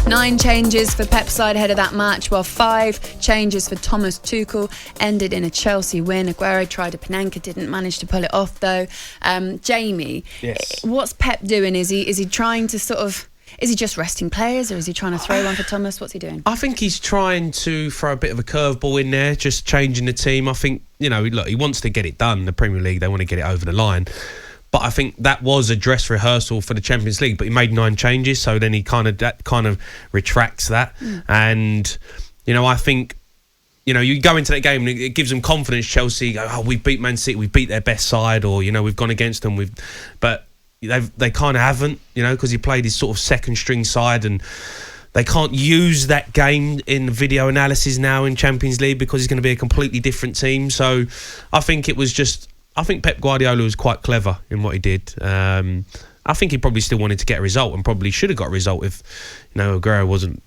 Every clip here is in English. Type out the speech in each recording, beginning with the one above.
9 changes for Pep's side ahead of that match, while 5 changes for Thomas Tuchel ended in a Chelsea win. Aguero tried a Panenka, didn't manage to pull it off though. Jamie, yes. What's Pep doing? Is he trying to sort of... Is he just resting players, or is he trying to throw one for Thomas? What's he doing? I think he's trying to throw a bit of a curveball in there, just changing the team. I think, look, he wants to get it done. The Premier League, they want to get it over the line. But I think that was a dress rehearsal for the Champions League. But he made 9 changes, so then he kind of retracts that. And, I think... you go into that game and it gives them confidence. Chelsea go, oh, we beat Man City, we beat their best side, or, we've gone against them. But they kind of haven't, because he played his sort of second string side, and they can't use that game in video analysis now in Champions League because it's going to be a completely different team. So I think Pep Guardiola was quite clever in what he did. I think he probably still wanted to get a result, and probably should have got a result if, Aguero wasn't,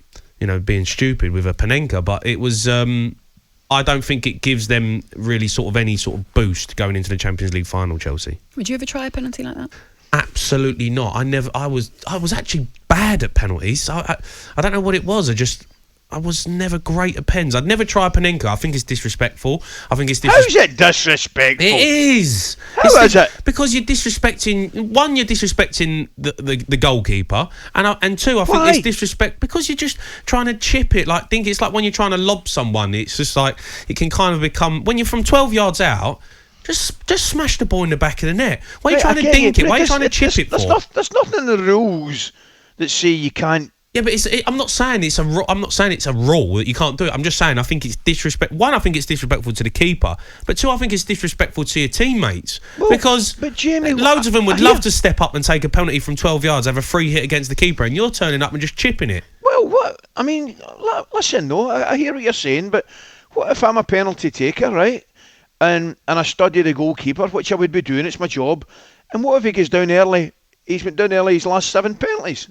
being stupid with a Panenka. But it was... I don't think it gives them really sort of any sort of boost going into the Champions League final, Chelsea. Would you ever try a penalty like that? Absolutely not. I was actually bad at penalties. I don't know what it was. I was never great at pens. I'd never try a Panenka. I think it's disrespectful. How's it disrespectful? It is. How is it? Because you're disrespecting... One, you're disrespecting the goalkeeper. And two, I think it's disrespect because you're just trying to chip it. Like, think it's like when you're trying to lob someone. It's just like... It can kind of become... When you're from 12 yards out... Just smash the ball in the back of the net. Why are you trying to dink it? Why are you trying to chip it for? There's nothing in the rules that say you can't. Yeah, but I'm not saying it's a rule that you can't do it. I'm just saying I think it's disrespect. One, I think it's disrespectful to the keeper, but two, I think it's disrespectful to your teammates because Jamie, loads of them would love to step up and take a penalty from 12 yards, have a free hit against the keeper, and you're turning up and just chipping it. Well, what I mean, listen, though, I hear what you're saying, but what if I'm a penalty taker, right? And I study the goalkeeper, which I would be doing. It's my job. And what if he goes down early? He's went down early his last 7 penalties.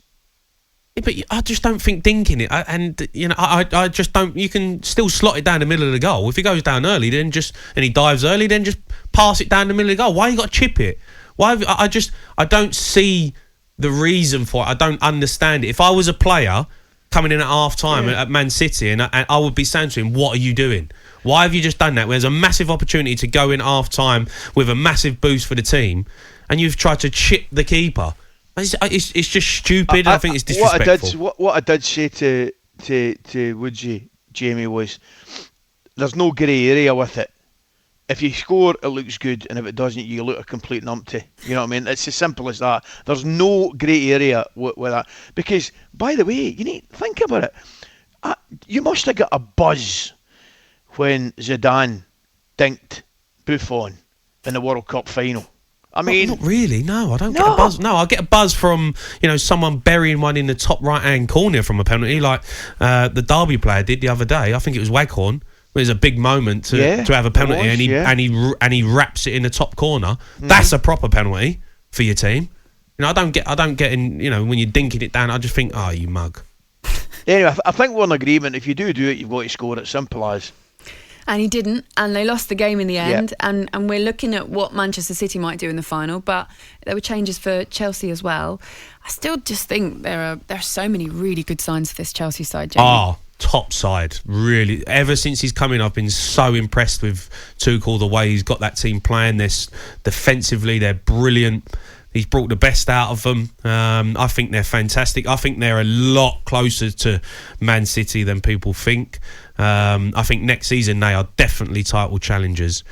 Yeah, but I just don't think dinking it. I just don't. You can still slot it down the middle of the goal. If he goes down early, and he dives early, then just pass it down the middle of the goal. Why you got to chip it? Why? I don't see the reason for it. I don't understand it. If I was a player coming in at half time at Man City, and I would be saying to him, "What are you doing? Why have you just done that? There's a massive opportunity to go in half time with a massive boost for the team, and you've tried to chip the keeper. It's just stupid. I think it's disrespectful. What I did say to Woodsy, Jamie, was there's no grey area with it. If you score, it looks good, and if it doesn't, you look a complete numpty. You know what I mean? It's as simple as that. There's no grey area with that. Because, by the way, think about it. You must have got a buzz when Zidane dinked Buffon in the World Cup final. I mean... Not really, no. I don't get a buzz. No, I get a buzz from, someone burying one in the top right-hand corner from a penalty, like the Derby player did the other day. I think it was Waghorn. It was a big moment to have a penalty, and he wraps it in the top corner. That's a proper penalty for your team. I don't get in, when you're dinking it down, I just think, oh, you mug. Anyway, I think we're in agreement. If you do it, you've got to score it. Simple as. And he didn't, and they lost the game in the end. And we're looking at what Manchester City might do in the final, but there were changes for Chelsea as well. I still just think there are so many really good signs for this Chelsea side, Jamie. Top side, really. Ever since he's come in, I've been so impressed with Tuchel, the way he's got that team playing. This defensively, they're brilliant. He's brought the best out of them. I think they're fantastic. I think they're a lot closer to Man City than people think. I think next season they are definitely title challengers.